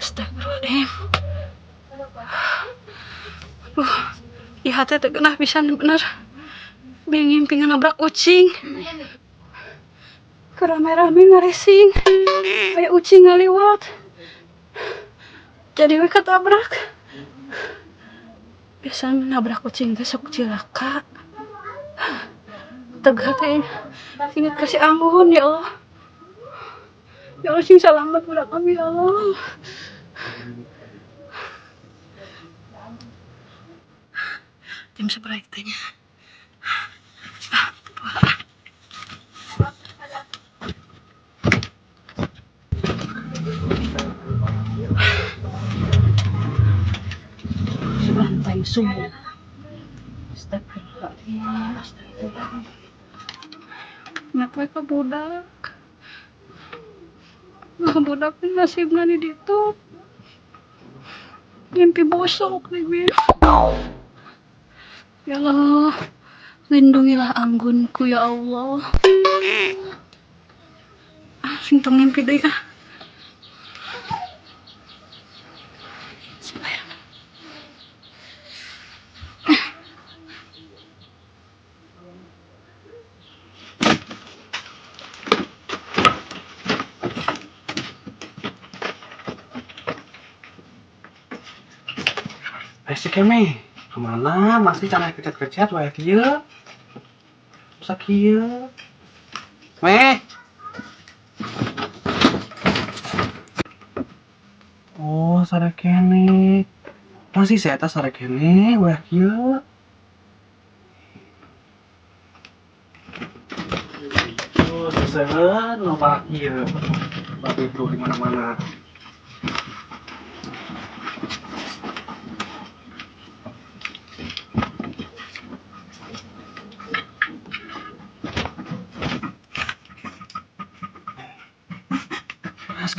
Astagfirullahaladzim. Di hati tergenah pisan bener. Ngimpi nabrak kucing. Kerame-rame ngaresing. Kayak kucing ngaliwat. Jadi we ketabrak. Biasanya nabrak kucing teh sok cilaka. Tegah teh ingat kasih ampun ya Allah. Ya Allah sing selamat budak kami ya Allah. Jam seberapa tanya? Sebentar subuh. Astagfirullahaladzim. Astagfirullahaladzim. Ngapa ke budak? Budak nasibna di ditu. Ngimpi bosok nih. Ya Allah, lindungilah anggunku ya Allah. Sing tong ngimpi deui ah. Si Keme, kemana? Masih cara kerjat-kerjat wae kieu. Sakieu. Meh. Oh, sada kene. Masih saya tas sada kene wae kieu. Oh, seuseun loba kieu. Babe bro di mana-mana.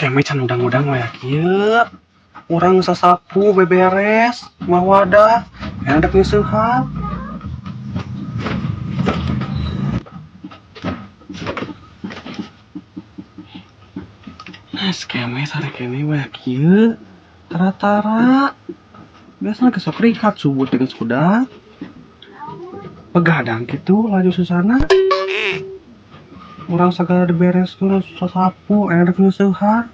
Keme can udang-udang wae kieu. Urang sasapu beberes, mah wadah, yang ada penyusuhan. Nah, skeme sare kene wae kieu. Tara-tara. Biasana gesok rikat subuh dengan sudah. Begadang gitu laju susana. Urang sagala diberes urang sasapu, yang ada penyusuhan.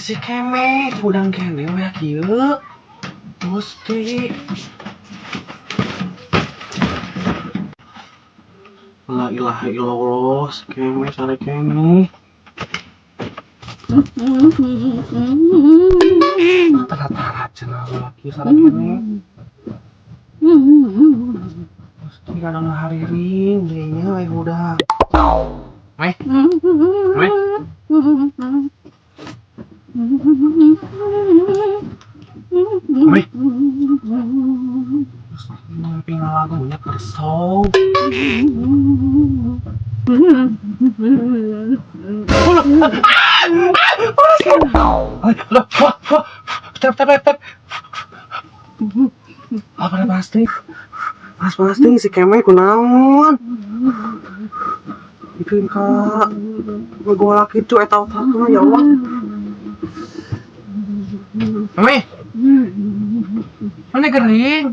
Si Keme, udang kene wae kieu. Gusti. La ilaha illallah, si Keme sare kene. Tara-tara cenah laki sare kene. Gusti kadang hariring deui wae udang. Meh. Meh. Wih, mimpi ngalagunya kersau. Tep. Apa pasti? Pasti si Keme kunaon? Bikin ka ngegolak itu eta otakna ya Allah. Keme. Mana gering?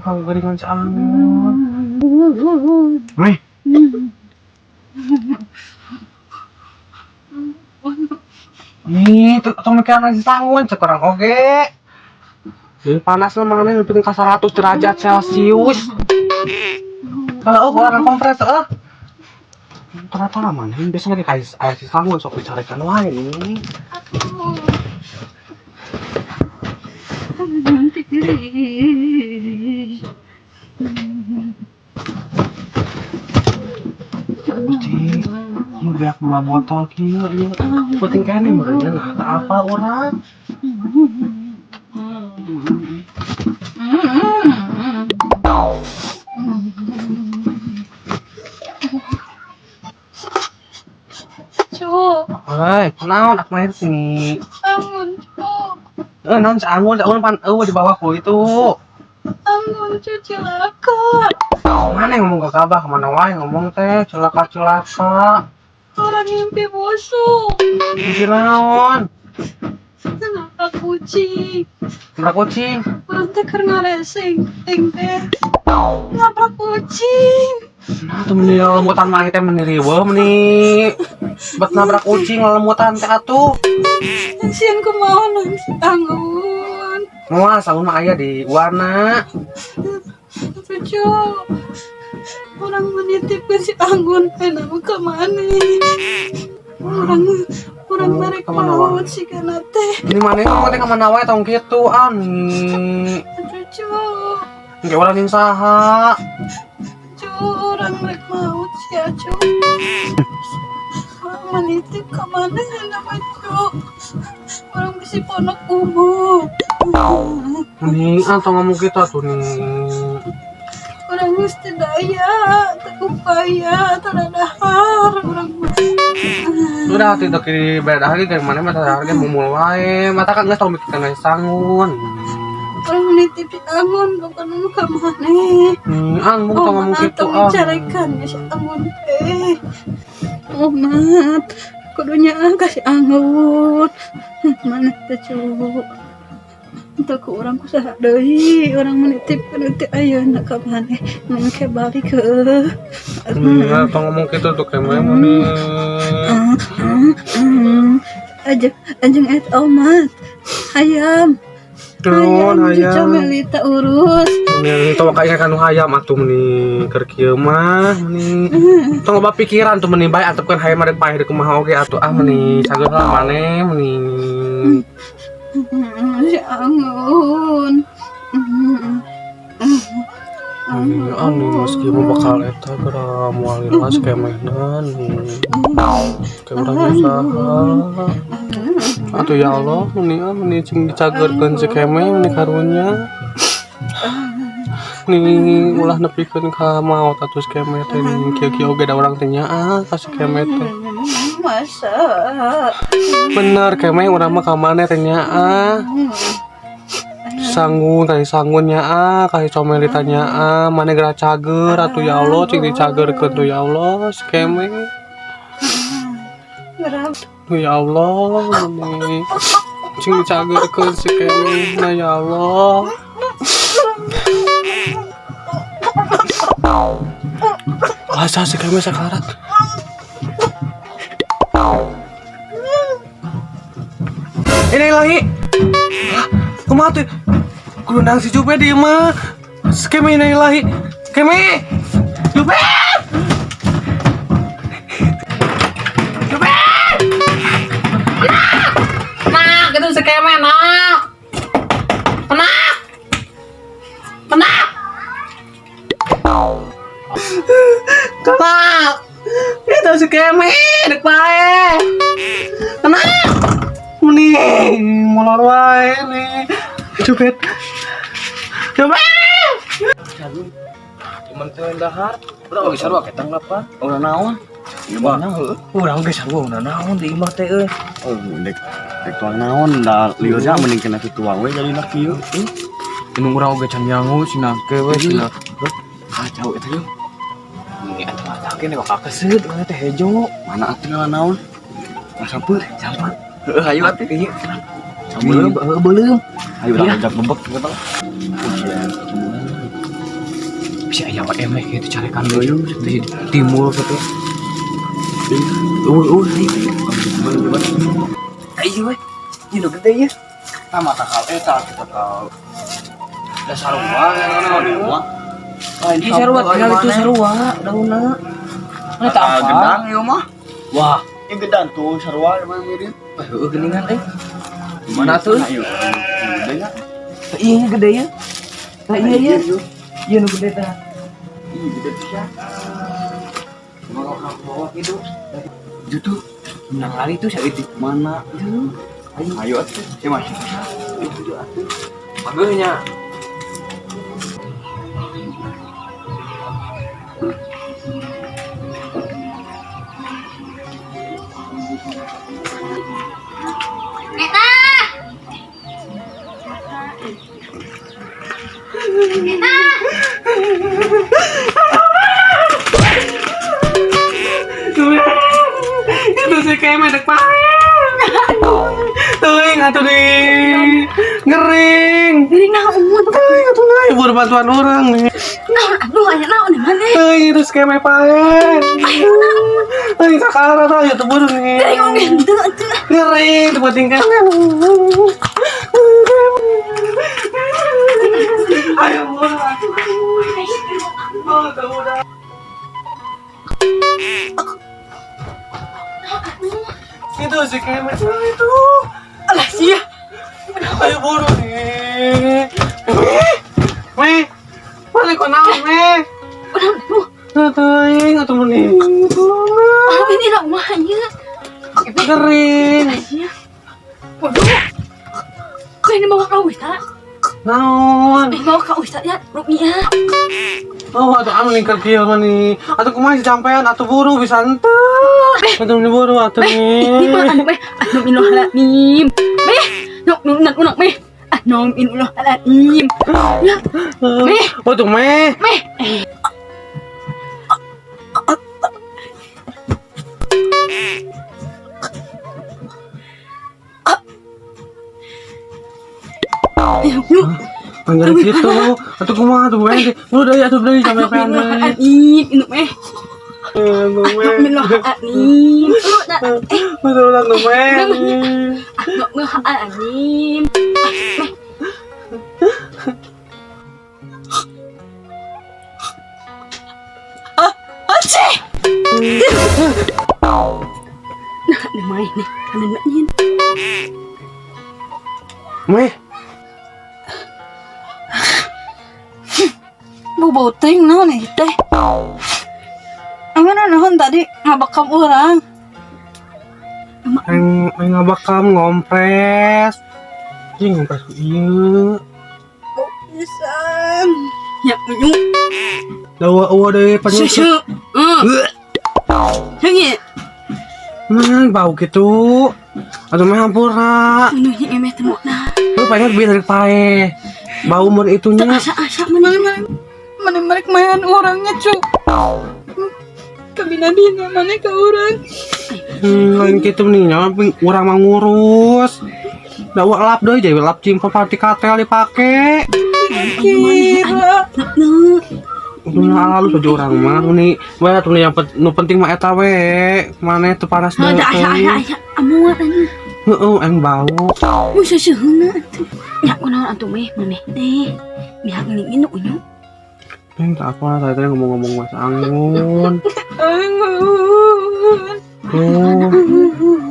Kamu geringan sangat. Weh. Nih, tong mikir nasi sangun sekarang oke. Panas namanya lebih ke 100 derajat Celcius. Kalau orang kompres Tara-tara mana? Biasanya kayak si Sangun sok dicarikan wae nih. Nanti Cing, lu biak dua botol kieu ieu. Penting kan nih merenya nah apa orang? Cuk, Hei, naon ak main sini? bangun cuk, Naon saangun pan di bawah ku itu. bangun cuk cilaka. Mana yang ngomong ke Kabah kemana wae ngomong teh celaka. Orang mimpi busuk. Bisi naon? Kenapa kucing? Nabrak kucing. Orang teh keur ngaresing, ting teh. Nabrak kucing. Nah, tuh meni lelemutan mah teh meni riweuh meni. Bet nabrak kucing lelemutan teh atuh. Sian kumaha nang anggun. Moal saun mah aya di warna. Cucu, orang menitipkan si Anggun nama ke mana? Orang mereka kemana laut si kana teh. Ini mana ngomong teh ka mana wae tong kitu ani. Cucu, Engke urang ning saha? cucu orang mereka laut si Acu. Orang menitip ke mana nama cu? Orang bisi ponak umum. Nih, atau ngomong kita tuh nih. Orang mesti daya, tak upaya, tak dahar. Orang Udah tidak kiri beda lagi dari mana mata harga mumul wae. Mata kan geus tong bikin geus sangun. orang menitip si Anggun bukan ke mana? Ang mau tong ngomong kitu ah. Carikan ya si Anggun teh. Oh mat, kudunya kasih Anggun. Mana teh cu? Entah ke orang kusaha deui, orang menitipkeun teh ayeuna ka maneh, mun ke balik ke. Tong ngomong kitu tuh kayak mana nih. Ajeng et omat. Hayam. Cucu Melita urus. Nih tong kaya kan hayam atuh meni keur kieu mah meni. Tong loba pikiran tuh meni bae atupkeun hayam rek paeh kumaha oge atuh meni sageus lah maneh meni. Si Anggun. Anu meski mau bakal eta geura moal ilas kemenan kayak urang usaha atuh ya Allah meni cing dicagerkeun si keme meni karunya nih ulah nepikeun ka maot atuh si keme teh nih kieu-kieu oge da urang teh nyaah ka si keme teh Masa bener keme urang mah ka maneh teh nyaah Sangun nyaah kasih comelita nyaah maneh geura cager atuh ya Allah cing dicagerkeun tuh ya Allah si keme tuh ya Allah meni cing dicagerkeun si keme nah ya Allah asa si keme sakarat ini lagi kumaha tuh kudu nang si Jupe di mah skeme ini lagi keme Jupe nah gitu si keme nah Kenal itu si keme dek bae kenal nih molor wae nih cupet cuman teu dahar udah geus sarua ketang apa udah naon gimana heuh urang geus sarua udah naon di imah teh euy dek tuang naon da liurnya mending kena tuang we jadi nak kieu ini urang oge can nyangu cenah ke we cenah kacau eta yeuh ini atuh kene bakal keseut urang teh hejo mana atuh naon sampeur heuh hayu atuh ieu belum belum ayo udah ajak bebek gitu bisa aya wae emeh kitu carekan deui di timur kitu ayo we ieu gede ya sama kakal eta kita kal da sarua naon mah di sarua tinggal itu sarua daunna Mana tak apa? Gedang ieu mah. Wah, Ieu gedang tuh sarua emang mirip. geningan teh. Mana tuh? Ayo. Gede nya. Iya gede ya. Nah iya. Iya nu gede teh. Ih, gede pisan. Mau bawa gitu. Itu menang lari tuh saya itu. Mana? Ayo atuh. Saya masih. Agaknya. Itu sih kayak medek pahit. Teuing atuh di ngering. Gering naon? Teuing atuh na ibu bantuan orang nih. Nah, aduh aya naon di mana? Teuing itu kayak medek pahit. Ayo naon? Teuing sakara tah ya teu beureung nih. Gering oge henteu atuh. Ngering teu penting kan. Ayo murah. Oh, teu udah. Itu sih kayak medek itu. Alah sia. Ayo buru nih. Meh. Mana kau naon, Meh? Teuing atuh meni. Ah, ini lah umahnya. Itu kering. Waduh. Kau ini bawa kau Ustaz? Naon? Bawa kau Ustaz ya, Rupiah. Oh, atuh anu lingkar kieu mani. Atuh kumaha sampean atuh buru bisa henteu. Atuh meni buru atuh Ini mah anu meh, anu minuh halanim. Meh, nuk unak meh. Anu minuh halanim. Ya, Meh. Oh, tuh Meh. meh. Yuk. Panggil gitu. Atuh kumaha tuh Meh? Udah ya atuh deui sampai pean deui. Halanim, inu meh. Anu Meh. Minuh halanim. Betul atuh Meh. Anu halanim. Aceh. Nah, ada main nih. Ada maknya. Meh. Bau ting naon nih teh? Amana naon tadi ngabakam orang? Aing ngabakam ngompres. Ih, ngompres ieu. Oh, pisan. Ya, unyu. Dawa deui penyusup. Susu. Hangi. Bau gitu. Aduh mah hampura. Unyu emeh temu nah. Lu pengen biar dari pae. Bau mun itunya. Asa-asa mana mereka main orangnya cu. Kabinadina mana ke orang? Lain gitu nih, nyawa urang mah ngurus. Dawa lap deui jadi lap cimpa party katel dipake. Kira. Udah lalu saja orang mah nih. Wah tuh yang penting mah eta we. Mana teu panas deui. Ada asa amuat anu. Heeh, eng bau. Mu seuseuna atuh. Nya kunaon atuh meh maneh teh. Biar ngelingin unyu. Tak apa, tadi ngomong-ngomong Mas Anggun.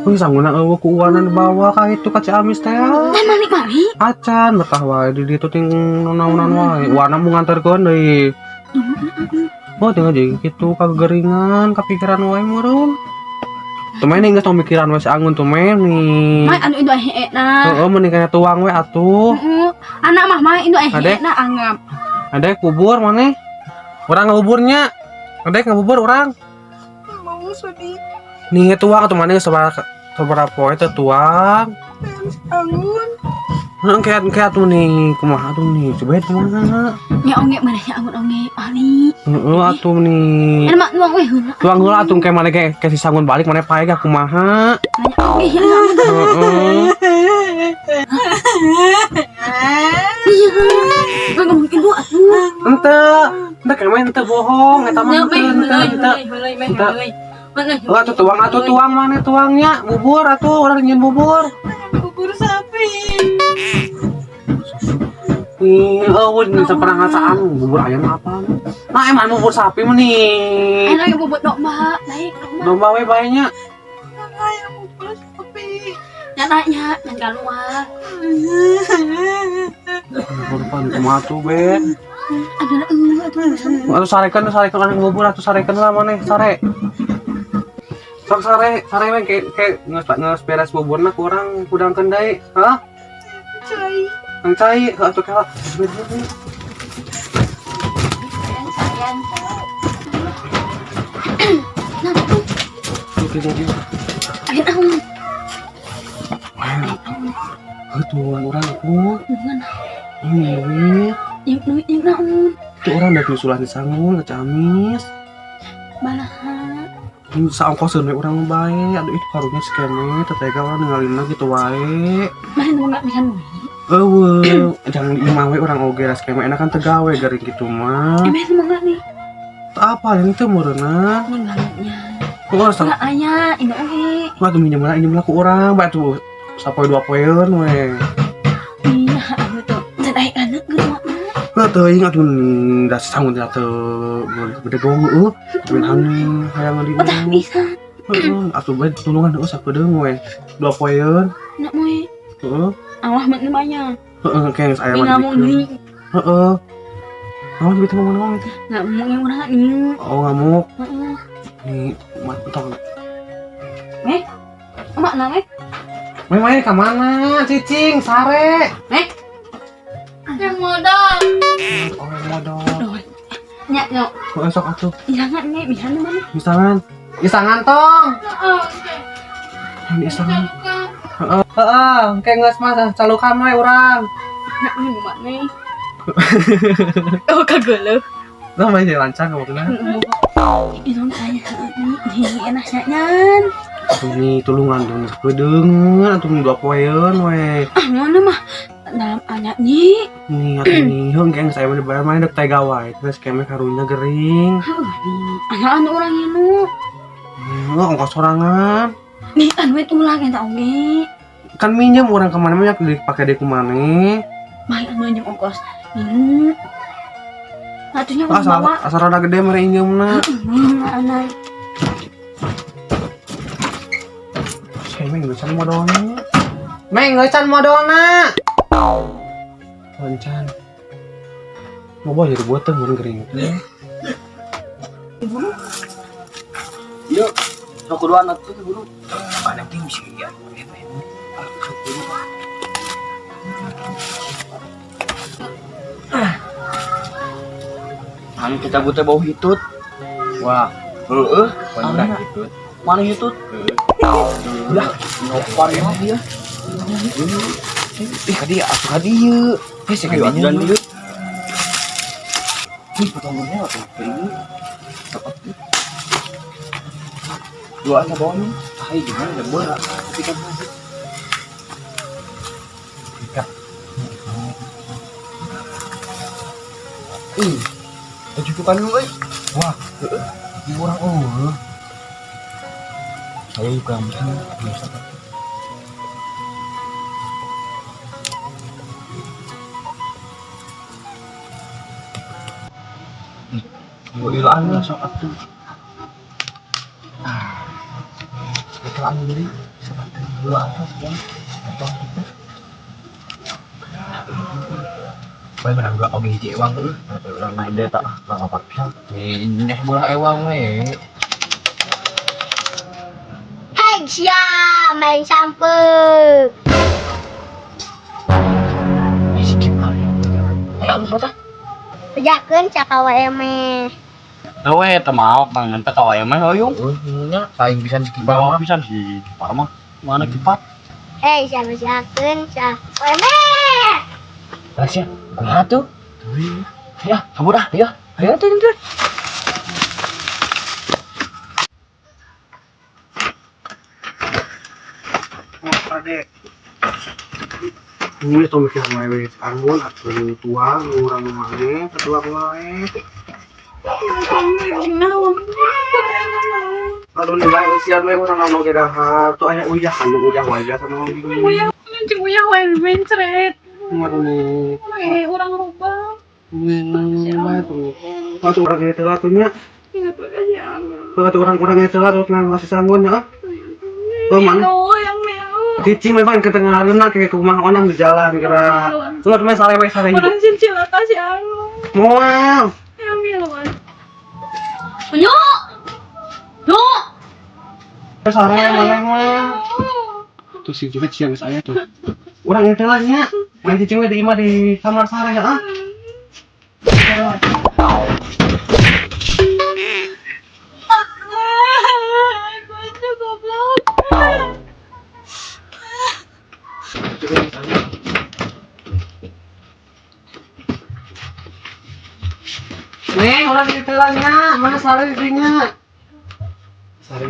Oh, sangguna eueuh ku uwanan bawa ka itu ka Ciamis teh. Teh malik-malik. Acan betah wae di ditu ting naonan wae. Wana mau nganterkeun deui. Oh, tinggal jadi gitu kageringan, kepikiran wae meureun. Tumain geus tong mikiran wae si Anggun tumain nih. Mai anu itu aheuna. Heeh, mending kana tuang we atuh. Anak mah mai itu Adek? aheuna anggap. Adek kubur maneh. Urang ngabuburnya. Adek ngabubur urang. Mau sedih Nih tuang atuh maneh sabaraha poe teh tuang. Anggun. Heeh, kayak atuh nih, kumaha atuh nih? Coba kumaha? Ya onge mana ya Anggun onge ahli. Heeh, atuh nih. Ena mak nuang we heula. Tuang heula atuh kayak maneh kayak si Sanggun balik maneh pae gak kumaha? Nanya onge ya Anggun. Heeh. Iya. Gue ngomongin bu atuh. Ente kayak ente bohong, eta mah ente. Oh, atuh tuang maneh tuangnya, bubur atuh urang nyeun bubur. Bubur sapi. Ih, eueuh, teu pernah ngasaan bubur ayam apa? Nah emang bubur sapi meni. Enak yang bubur domba, naik domba. Domba we bayinya. Yang bubur sapi. Ya naiknya, yang keluar. Korban kumaha tuh Ben. Aduh. Atuh sarekan anak bubur atuh sarekan lah maneh sare. Sok sare we ke geus beres buburna kurang kudangkeun deui. Hah? Cai. Ang cai atuh kala. Sayang. Jadi. Ayo naon? Tuan orang aku. Mana? Ini Yang naon? itu orang dari usulan disangun ke Camis. Balaha. Ini saongkoseun we urang bae. Aduh itu karunya skeme tetega orang ninggalin gitu wae. Main mau nggak bisa nunggu? Jangan diimah we urang oge lah skeme enakan tegawe garing gitu mah. Main mau nggak nih? Tak apa yang itu meureuna. Ninggalinnya. Kok asa Nggak ayah, ini oke. mah tuh minjem lah ku urang bae tuh sapoe 2 poeun we. Iya, aku tuh. Sedai anak gitu. Teu ingat da sangun da teu gede gong bin hayang di. Udah bisa. Atuh bae tulungan heeh sakedeung we. 2 poeun. Nak mau Heeh. Allah menerimanya. Heeh kayak saya Ini nggak mau nih. Heeh. Naon gitu ngomong itu? Nggak mau yang orang nih. Oh ngamuk. Heeh. Nih, mantap. Emak nangis. Main ke mana? Cicing, sare. Yang modal. Oh, yang modal. Nyak nyok. Oh, esok atuh. Jangan nih, bisa nih mana? Isangan tong. Ini isangan. Heeh, kayak geus mah calukan we urang. Nak emak nih. Oh kagak Lah mah lancar ngomongna. Itu saya nih enaknya nyan. Ini tulungan dong kedeungan atuh 2 poeun we. Mana mah dalam anak nih. Nih atuh nih heung geng saya mah dibayar mah dek tega wae. Terus keme karunya gering. Anak orang ini. Ongkos sorangan. Nih duit ulang yang tak oge. Kan minjem orang kemana mana dipakai dek kumane. Baik minjem ongkos. Ini. Atunya mau bawa. Asal rada gede mere injeumna. Anak. Meng ngecan modalna. Meng ngecan modalna. Lancan. Mau bawa jadi buatan mun gering. Yuk, sok kuduan atuh buru. Ada yang bisa ya. Anu kita butuh bau hitut. Wah, mana hitut? Mana hitut? Udah, ngopan ya dia. Dia atuh dia. Saya dan dia. Ih, potongnya apa? Ini. Dua aja bawahnya. Hai, gimana ada bola? Tapi kan cucukan lu, wah, di orang saya juga biasa. Ilaan lah sok atuh. Ilaan beli seperti dua atas ya. Bae mana gua oge hiji ewang tuh. Urang main deh tak ngapak pisan. Ini bola ewang we. Hei, sia, main sampel. Sikit kali. Ayo lupa tah. Pejakeun cakawa eme. Tahu eta mah banget teh kawa emang hoyong. Nya saing pisan si Kipa pisan si Kipa mah. Mana Kipa? Hei, sia pejakeun cakawa eme. Rasya, kumaha tuh? Ya, kabur ah, ya. Ayo tuh. Adek. Ini tuh mikir main anggun atau tua orang mana ketua lain. Aduh nih baik usia dua orang nong kita tuh ayah uyah kan uyah wajah sama orang gitu. Uyah wae mencret. Waduh nih. Orang rubah. Batu. Batu orang itu atunya. Ingat makasih Allah. Batu orang itu terus nang masih sanggun ya. Mana? Yang meo. Cicing memang ke tengah luna ke rumah orang di jalan kira. Surat main sare Orang cincin kasih Allah. Moal. Yang meo. Yo. Yo. Sare mana? Tuh si juga siang saya tuh. Orang itu lahnya. Main cicing di imah di kamar sare ya. Gue goblok. Nih, orang itu lahnya. Mana sare dirinya? Sare.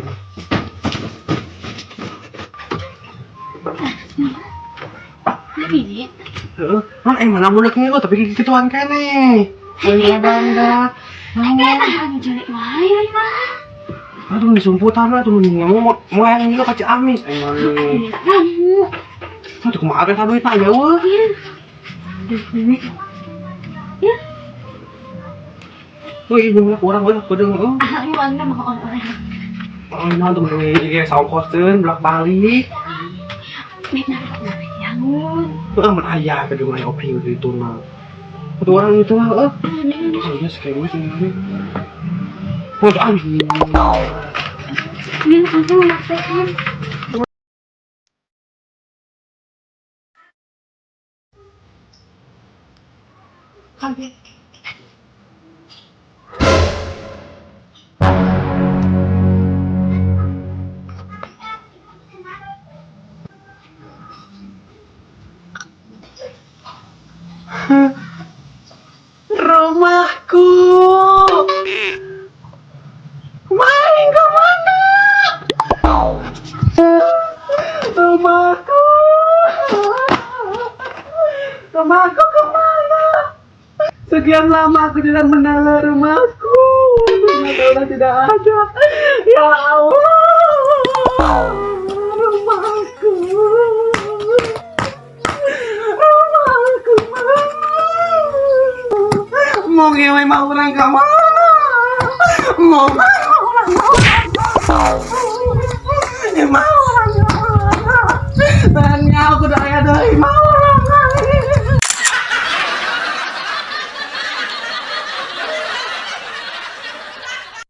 Ini. Mana mulutnya kok tapi gituan kene. Ayo bangga. Tahan jelek wae mah. Aduh disumputan lah tuh nih mau yang juga kacau amis. Kamu. Aduh kemarin kan duit aja wah. Ya. Wih jumlah orang banyak pedeng. Aku bangga sama orang-orang. Orang tuh ini saung kosten belak balik. Benar yangun. Aman ayah kedua opi itu mah. Kedua orang itu lah. Iya sekali sih. Waduh amis. Ini aku ngelakuin. Kaget. Rumahku. Main ke mana? Rumahku. Rumahku kemana? Sekian lama aku tidak mengenal rumahku. Ternyata tidak ada. Ya Allah. Rumahku. Rumahku mana? Mau ngewe mau orang ke mana? Mau mana?